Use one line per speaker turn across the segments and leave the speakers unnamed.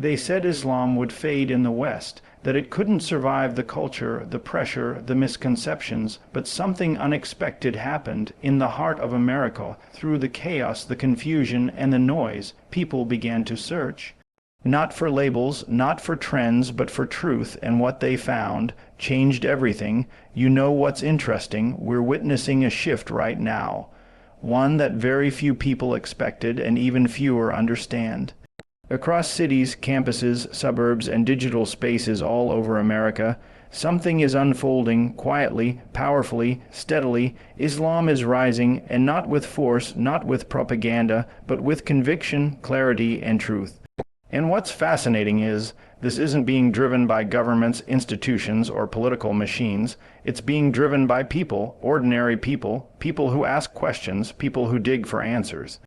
They said Islam would fade in the West, that it couldn't survive the culture, the pressure, the misconceptions, but something unexpected happened in the heart of America. Through the chaos, the confusion, and the noise, people began to search. Not for labels, not for trends, but for truth, and what they found changed everything. You know what's interesting? We're witnessing a shift right now. One that very few people expected, and even fewer understand. Across cities, campuses, suburbs, and digital spaces all over America, something is unfolding quietly, powerfully, steadily. Islam is rising, and not with force, not with propaganda, but with conviction, clarity, and truth. And what's fascinating is, this isn't being driven by governments, institutions, or political machines. It's being driven by people, ordinary people, people who ask questions, people who dig for answers.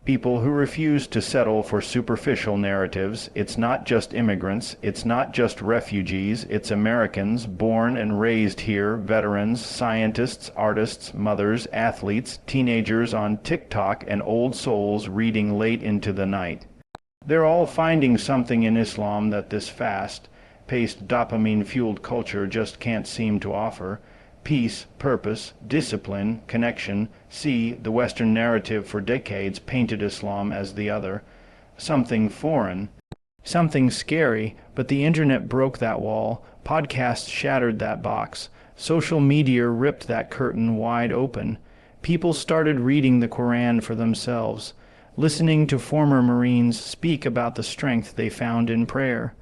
People who refuse to settle for superficial narratives. It's not just immigrants, it's not just refugees, it's Americans born and raised here, veterans, scientists, artists, mothers, athletes, teenagers on TikTok, and old souls reading late into the night. They're all finding something in Islam that this fast-paced, dopamine-fueled culture just can't seem to offer. Peace, purpose, discipline, connection. See, the Western narrative for decades painted Islam as the other. Something foreign. Something scary, but the internet broke that wall. Podcasts shattered that box. Social media ripped that curtain wide open. People started reading the Quran for themselves, listening to former Marines speak about the strength they found in prayer.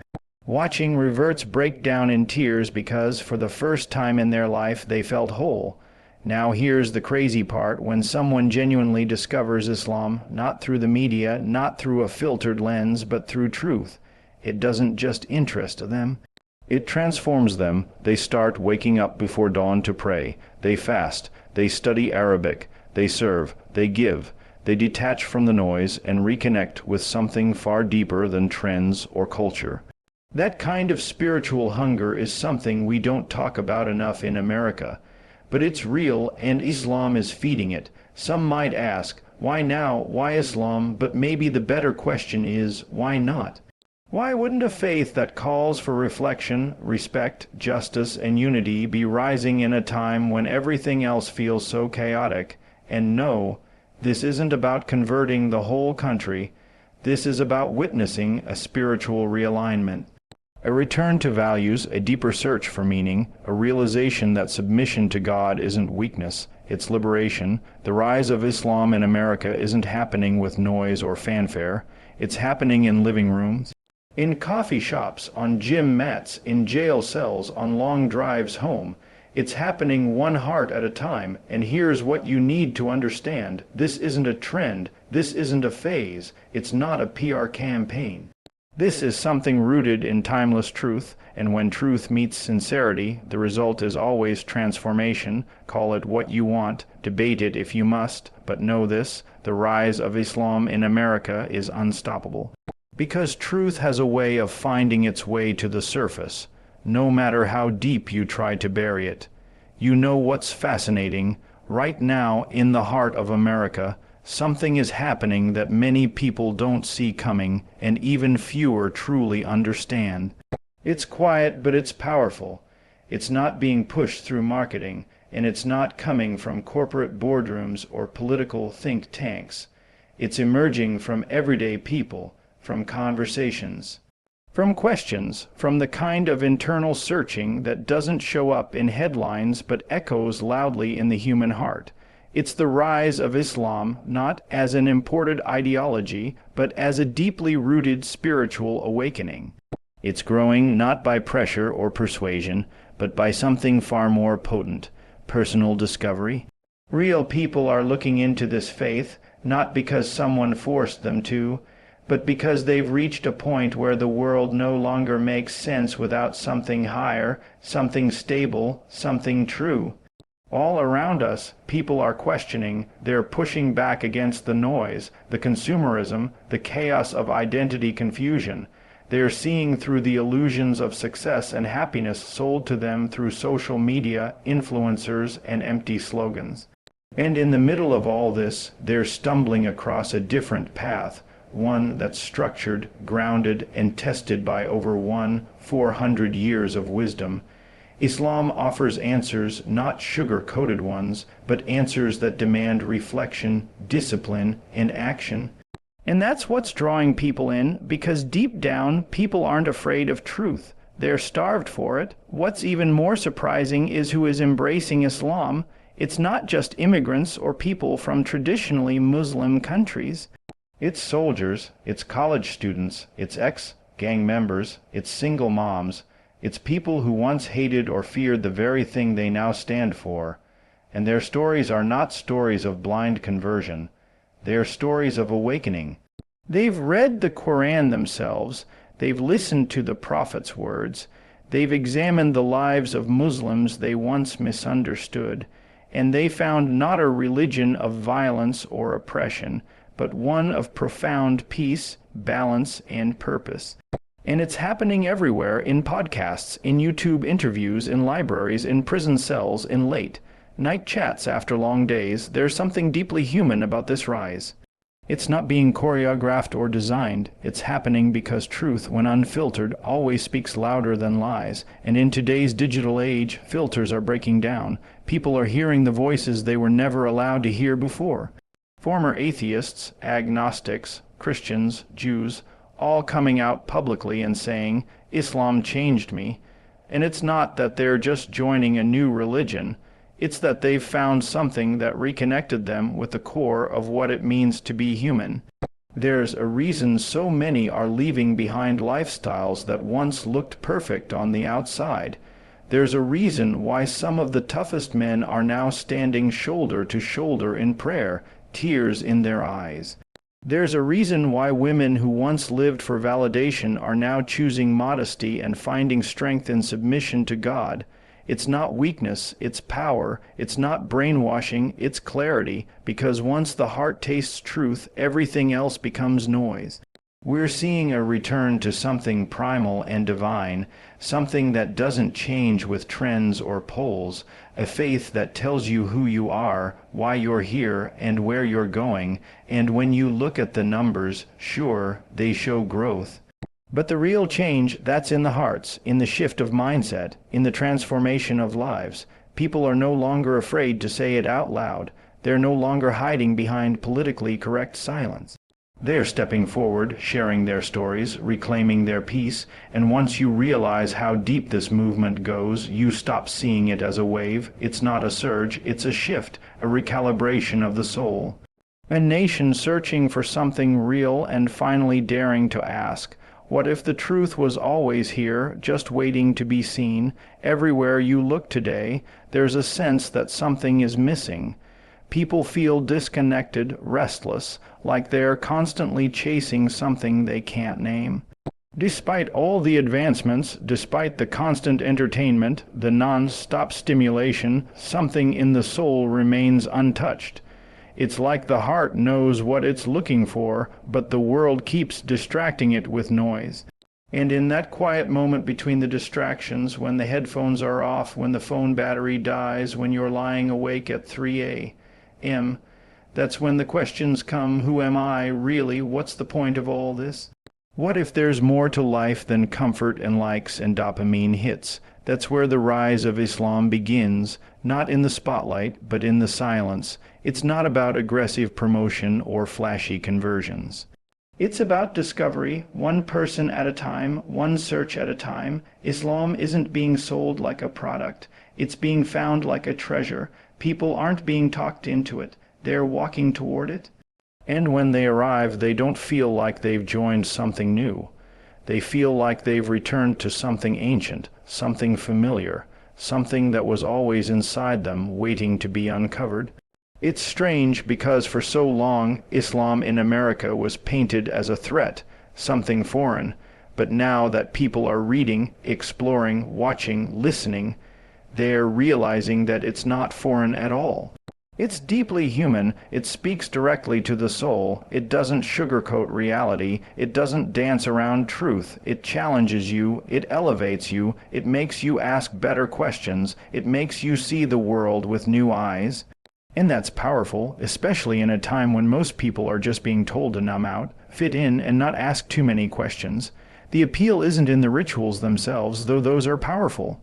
Watching Reverts break down in tears because, for the first time in their life, they felt whole. Now here's the crazy part: when someone genuinely discovers Islam, not through the media, not through a filtered lens, but through truth, it doesn't just interest them. It transforms them. They start waking up before dawn to pray. They fast. They study Arabic. They serve. They give. They detach from the noise and reconnect with something far deeper than trends or culture. That kind of spiritual hunger is something we don't talk about enough in America. But it's real, and Islam is feeding it. Some might ask, why now? Why Islam? But maybe the better question is, why not? Why wouldn't a faith that calls for reflection, respect, justice, and unity be rising in a time when everything else feels so chaotic? And no, this isn't about converting the whole country. This is about witnessing a spiritual realignment. A return to values, a deeper search for meaning, a realization that submission to God isn't weakness, it's liberation. The rise of Islam in America isn't happening with noise or fanfare. It's happening in living rooms, in coffee shops, on gym mats, in jail cells, on long drives home. It's happening one heart at a time, and here's what you need to understand. This isn't a trend. This isn't a phase. It's not a PR campaign. This is something rooted in timeless truth, and when truth meets sincerity, the result is always transformation. Call it what you want, debate it if you must, but know this: the rise of Islam in America is unstoppable. Because truth has a way of finding its way to the surface, no matter how deep you try to bury it. You know what's fascinating? Right now, in the heart of America, something is happening that many people don't see coming, and even fewer truly understand. It's quiet, but it's powerful. It's not being pushed through marketing, and it's not coming from corporate boardrooms or political think tanks. It's emerging from everyday people, from conversations, from questions, from the kind of internal searching that doesn't show up in headlines but echoes loudly in the human heart. It's the rise of Islam, not as an imported ideology, but as a deeply rooted spiritual awakening. It's growing not by pressure or persuasion, but by something far more potent: personal discovery. Real people are looking into this faith, not because someone forced them to, but because they've reached a point where the world no longer makes sense without something higher, something stable, something true. All around us, people are questioning. They're pushing back against the noise, the consumerism, the chaos of identity confusion. They're seeing through the illusions of success and happiness sold to them through social media, influencers, and empty slogans. And in the middle of all this, they're stumbling across a different path, one that's structured, grounded, and tested by over 400 years of wisdom. Islam offers answers, not sugar-coated ones, but answers that demand reflection, discipline, and action. And that's what's drawing people in, because deep down, people aren't afraid of truth. They're starved for it. What's even more surprising is who is embracing Islam. It's not just immigrants or people from traditionally Muslim countries. It's soldiers, it's college students, it's ex-gang members, it's single moms, it's people who once hated or feared the very thing they now stand for. And their stories are not stories of blind conversion. They are stories of awakening. They've read the Quran themselves, they've listened to the Prophet's words, they've examined the lives of Muslims they once misunderstood, and they found not a religion of violence or oppression, but one of profound peace, balance, and purpose. And it's happening everywhere, in podcasts, in YouTube interviews, in libraries, in prison cells, in late night chats after long days. There's something deeply human about this rise. It's not being choreographed or designed. It's happening because truth, when unfiltered, always speaks louder than lies. And in today's digital age, filters are breaking down. People are hearing the voices they were never allowed to hear before. Former atheists, agnostics, Christians, Jews, all coming out publicly and saying, "Islam changed me." And it's not that they're just joining a new religion. It's that they've found something that reconnected them with the core of what it means to be human. There's a reason so many are leaving behind lifestyles that once looked perfect on the outside. There's a reason why some of the toughest men are now standing shoulder to shoulder in prayer, tears in their eyes. There's a reason why women who once lived for validation are now choosing modesty and finding strength in submission to God. It's not weakness, it's power. It's not brainwashing, it's clarity, because once the heart tastes truth, everything else becomes noise. We're seeing a return to something primal and divine, something that doesn't change with trends or polls, a faith that tells you who you are, why you're here, and where you're going, and when you look at the numbers, sure, they show growth. But the real change, that's in the hearts, in the shift of mindset, in the transformation of lives. People are no longer afraid to say it out loud. They're no longer hiding behind politically correct silence. They're stepping forward, sharing their stories, reclaiming their peace, and once you realize how deep this movement goes, you stop seeing it as a wave. It's not a surge, it's a shift, a recalibration of the soul. A nation searching for something real and finally daring to ask, what if the truth was always here, just waiting to be seen? Everywhere you look today, there's a sense that something is missing. People feel disconnected, restless, like they're constantly chasing something they can't name. Despite all the advancements, despite the constant entertainment, the non-stop stimulation, something in the soul remains untouched. It's like the heart knows what it's looking for, but the world keeps distracting it with noise. And in that quiet moment between the distractions, when the headphones are off, when the phone battery dies, when you're lying awake at 3 a.m., that's when the questions come, who am I, really, what's the point of all this? What if there's more to life than comfort and likes and dopamine hits? That's where the rise of Islam begins, not in the spotlight, but in the silence. It's not about aggressive promotion or flashy conversions. It's about discovery, one person at a time, one search at a time. Islam isn't being sold like a product. It's being found like a treasure. People aren't being talked into it. They're walking toward it. And when they arrive, they don't feel like they've joined something new. They feel like they've returned to something ancient, something familiar, something that was always inside them, waiting to be uncovered. It's strange because for so long, Islam in America was painted as a threat, something foreign. But now that people are reading, exploring, watching, listening, they're realizing that it's not foreign at all. It's deeply human. It speaks directly to the soul. It doesn't sugarcoat reality. It doesn't dance around truth. It challenges you. It elevates you. It makes you ask better questions. It makes you see the world with new eyes. And that's powerful, especially in a time when most people are just being told to numb out, fit in and not ask too many questions. The appeal isn't in the rituals themselves, though those are powerful.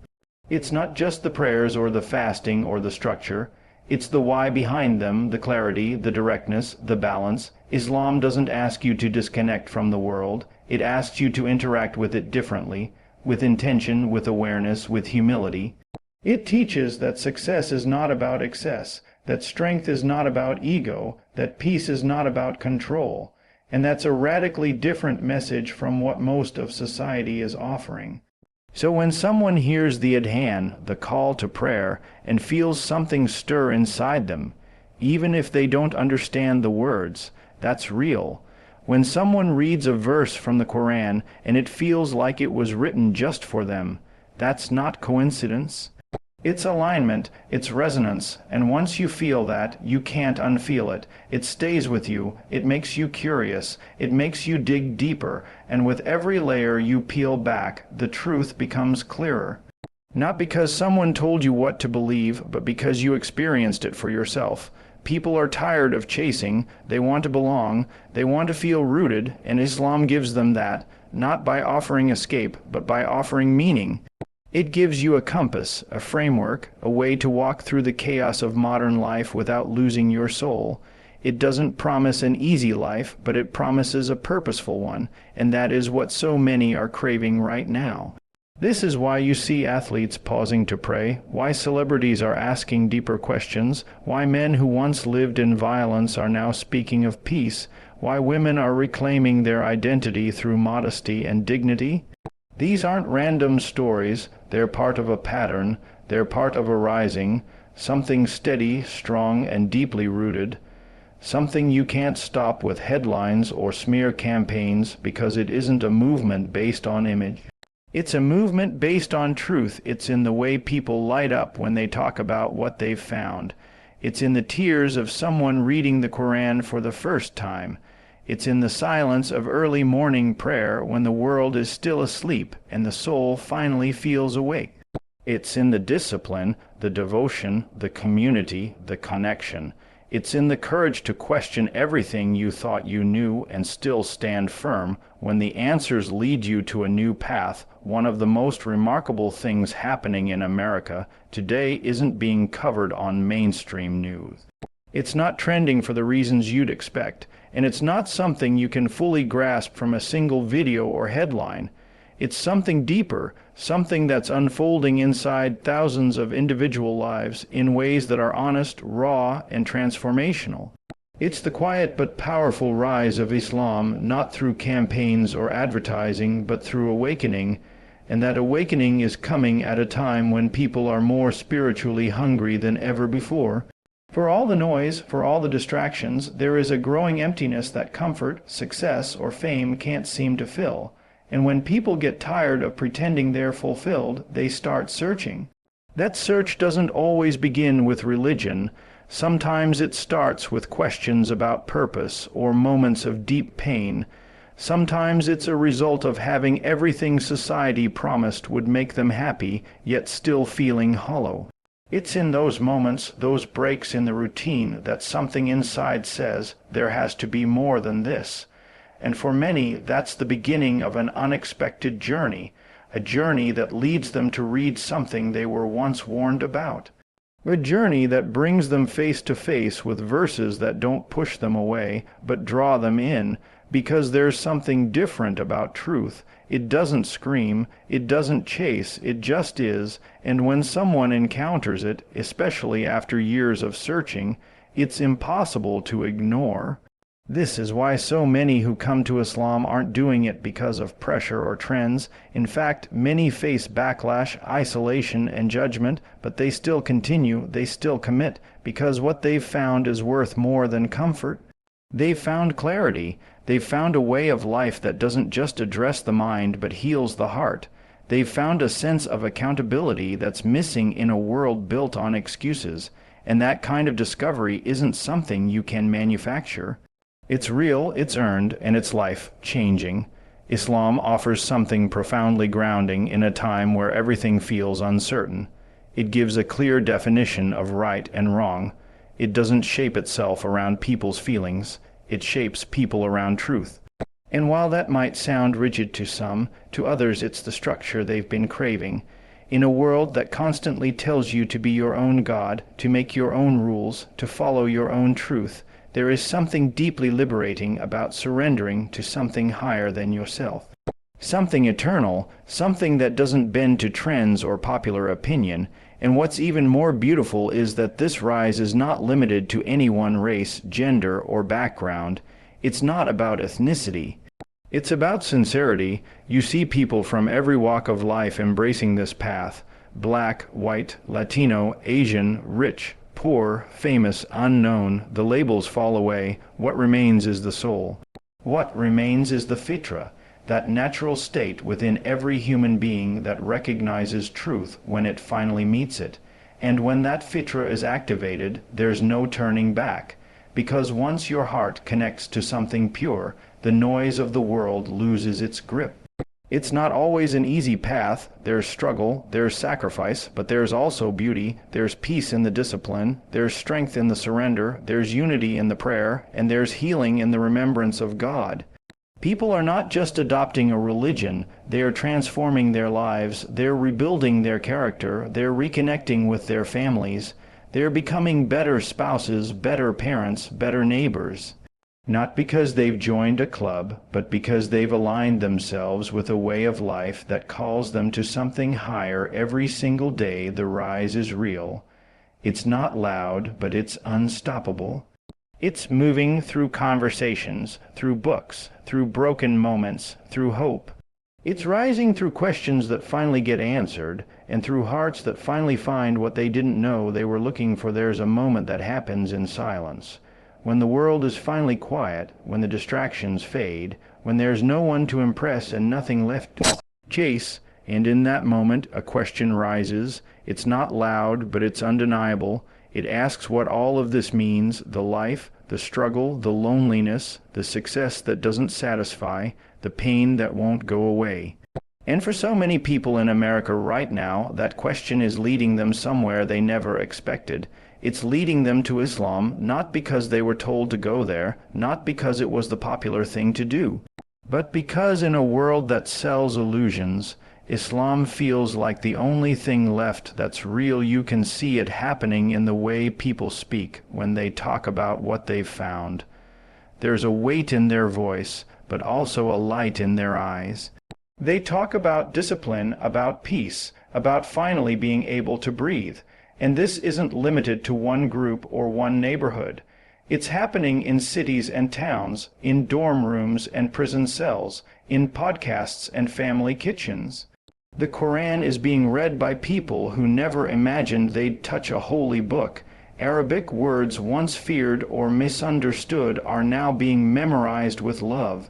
It's not just the prayers or the fasting or the structure. It's the why behind them, the clarity, the directness, the balance. Islam doesn't ask you to disconnect from the world. It asks you to interact with it differently, with intention, with awareness, with humility. It teaches that success is not about excess, that strength is not about ego, that peace is not about control. And that's a radically different message from what most of society is offering. So when someone hears the adhan, the call to prayer, and feels something stir inside them, even if they don't understand the words, that's real. When someone reads a verse from the Quran and it feels like it was written just for them, that's not coincidence. It's alignment, it's resonance, and once you feel that, you can't unfeel it. It stays with you, it makes you curious, it makes you dig deeper, and with every layer you peel back, the truth becomes clearer. Not because someone told you what to believe, but because you experienced it for yourself. People are tired of chasing, they want to belong, they want to feel rooted, and Islam gives them that, not by offering escape, but by offering meaning. It gives you a compass, a framework, a way to walk through the chaos of modern life without losing your soul. It doesn't promise an easy life, but it promises a purposeful one, and that is what so many are craving right now. This is why you see athletes pausing to pray, why celebrities are asking deeper questions, why men who once lived in violence are now speaking of peace, why women are reclaiming their identity through modesty and dignity. These aren't random stories, they're part of a pattern, they're part of a rising, something steady, strong, and deeply rooted, something you can't stop with headlines or smear campaigns because it isn't a movement based on image. It's a movement based on truth. It's in the way people light up when they talk about what they've found. It's in the tears of someone reading the Quran for the first time. It's in the silence of early morning prayer when the world is still asleep and the soul finally feels awake. It's in the discipline, the devotion, the community, the connection. It's in the courage to question everything you thought you knew and still stand firm when the answers lead you to a new path. One of the most remarkable things happening in America today isn't being covered on mainstream news. It's not trending for the reasons you'd expect, and it's not something you can fully grasp from a single video or headline. It's something deeper, something that's unfolding inside thousands of individual lives in ways that are honest, raw, and transformational. It's the quiet but powerful rise of Islam, not through campaigns or advertising, but through awakening, and that awakening is coming at a time when people are more spiritually hungry than ever before. For all the noise, for all the distractions, there is a growing emptiness that comfort, success, or fame can't seem to fill. And when people get tired of pretending they're fulfilled, they start searching. That search doesn't always begin with religion. Sometimes it starts with questions about purpose or moments of deep pain. Sometimes it's a result of having everything society promised would make them happy, yet still feeling hollow. It's in those moments, those breaks in the routine, that something inside says, there has to be more than this. And for many, that's the beginning of an unexpected journey, a journey that leads them to read something they were once warned about. A journey that brings them face to face with verses that don't push them away, but draw them in, because there's something different about truth. It doesn't scream, it doesn't chase, it just is, and when someone encounters it, especially after years of searching, it's impossible to ignore. This is why so many who come to Islam aren't doing it because of pressure or trends. In fact, many face backlash, isolation, and judgment, but they still continue, they still commit, because what they've found is worth more than comfort. They've found clarity. They've found a way of life that doesn't just address the mind but heals the heart. They've found a sense of accountability that's missing in a world built on excuses, and that kind of discovery isn't something you can manufacture. It's real, it's earned, and it's life-changing. Islam offers something profoundly grounding in a time where everything feels uncertain. It gives a clear definition of right and wrong. It doesn't shape itself around people's feelings. It shapes people around truth. And while that might sound rigid to some, to others it's the structure they've been craving. In a world that constantly tells you to be your own God, to make your own rules, to follow your own truth, there is something deeply liberating about surrendering to something higher than yourself. Something eternal, something that doesn't bend to trends or popular opinion. And what's even more beautiful is that this rise is not limited to any one race, gender, or background. It's not about ethnicity. It's about sincerity. You see people from every walk of life embracing this path. Black, white, Latino, Asian, rich, poor, famous, unknown. The labels fall away. What remains is the soul. What remains is the fitra, that natural state within every human being that recognizes truth when it finally meets it. And when that fitra is activated, there's no turning back. Because once your heart connects to something pure, the noise of the world loses its grip. It's not always an easy path. There's struggle, there's sacrifice, but there's also beauty. There's peace in the discipline, there's strength in the surrender, there's unity in the prayer, and there's healing in the remembrance of God. People are not just adopting a religion, they are transforming their lives, they're rebuilding their character, they're reconnecting with their families, they're becoming better spouses, better parents, better neighbors. Not because they've joined a club, but because they've aligned themselves with a way of life that calls them to something higher every single day. The rise is real. It's not loud, but it's unstoppable. It's moving through conversations, through books, through broken moments, through hope. It's rising through questions that finally get answered, and through hearts that finally find what they didn't know they were looking for. There's a moment that happens in silence. When the world is finally quiet, when the distractions fade, when there's no one to impress and nothing left to chase, and in that moment a question rises. It's not loud, but it's undeniable. It asks what all of this means, the life, the struggle, the loneliness, the success that doesn't satisfy, the pain that won't go away. And for so many people in America right now, that question is leading them somewhere they never expected. It's leading them to Islam, not because they were told to go there, not because it was the popular thing to do, but because in a world that sells illusions, Islam feels like the only thing left that's real. You can see it happening in the way people speak when they talk about what they've found. There's a weight in their voice, but also a light in their eyes. They talk about discipline, about peace, about finally being able to breathe. And this isn't limited to one group or one neighborhood. It's happening in cities and towns, in dorm rooms and prison cells, in podcasts and family kitchens. The Quran is being read by people who never imagined they'd touch a holy book. Arabic words once feared or misunderstood are now being memorized with love.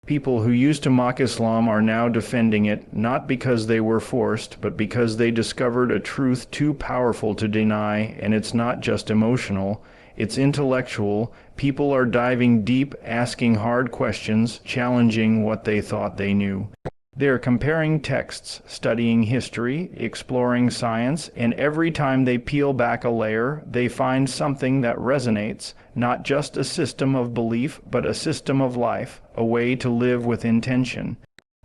People who used to mock Islam are now defending it, not because they were forced, but because they discovered a truth too powerful to deny. And it's not just emotional, it's intellectual. People are diving deep, asking hard questions, challenging what they thought they knew. They're comparing texts, studying history, exploring science, and every time they peel back a layer, they find something that resonates, not just a system of belief, but a system of life, a way to live with intention,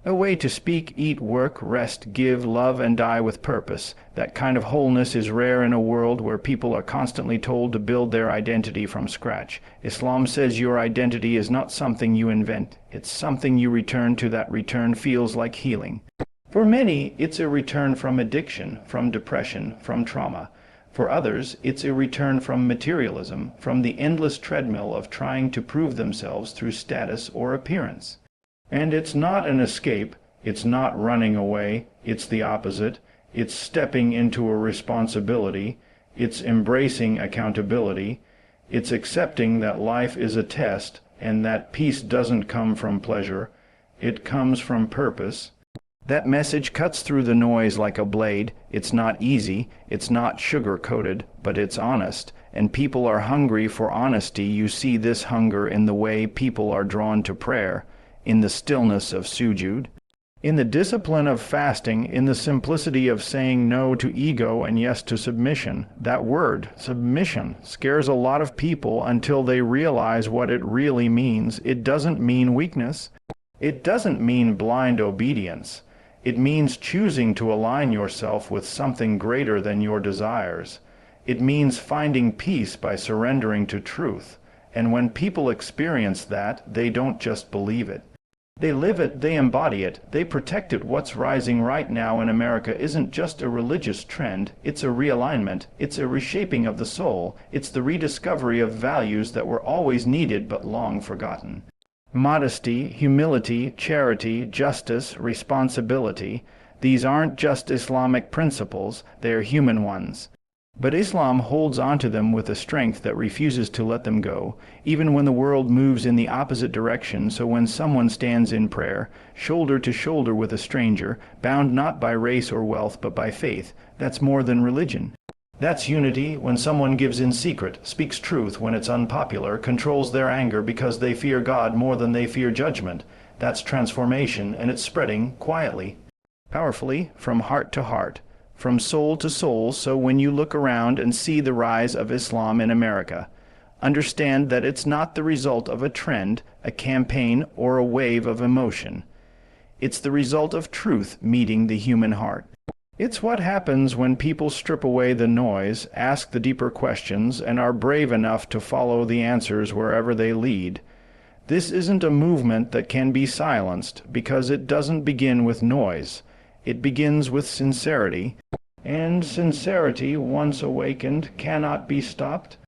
a way to speak, eat, work, rest, give, love, and die with purpose. That kind of wholeness is rare in a world where people are constantly told to build their identity from scratch. Islam says your identity is not something you invent. It's something you return to. That return feels like healing. For many, it's a return from addiction, from depression, from trauma. For others, it's a return from materialism, from the endless treadmill of trying to prove themselves through status or appearance. And it's not an escape, it's not running away, it's the opposite. It's stepping into a responsibility, it's embracing accountability, it's accepting that life is a test and that peace doesn't come from pleasure, it comes from purpose. That message cuts through the noise like a blade. It's not easy, it's not sugar-coated, but it's honest, and people are hungry for honesty. You see this hunger in the way people are drawn to prayer, in the stillness of sujud, in the discipline of fasting, in the simplicity of saying no to ego and yes to submission. That word, submission, scares a lot of people until they realize what it really means. It doesn't mean weakness. It doesn't mean blind obedience. It means choosing to align yourself with something greater than your desires. It means finding peace by surrendering to truth. And when people experience that, they don't just believe it. They live it, they embody it, they protect it. What's rising right now in America isn't just a religious trend, it's a realignment, it's a reshaping of the soul, it's the rediscovery of values that were always needed but long forgotten. Modesty, humility, charity, justice, responsibility, these aren't just Islamic principles, they are human ones. But Islam holds onto them with a strength that refuses to let them go, even when the world moves in the opposite direction. So when someone stands in prayer, shoulder to shoulder with a stranger, bound not by race or wealth but by faith, that's more than religion. That's unity. When someone gives in secret, speaks truth when it's unpopular, controls their anger because they fear God more than they fear judgment, that's transformation, and it's spreading quietly, powerfully, from heart to heart, from soul to soul. So when you look around and see the rise of Islam in America, understand that it's not the result of a trend, a campaign, or a wave of emotion. It's the result of truth meeting the human heart. It's what happens when people strip away the noise, ask the deeper questions, and are brave enough to follow the answers wherever they lead. This isn't a movement that can be silenced, because it doesn't begin with noise. It begins with sincerity, and sincerity, once awakened, cannot be stopped.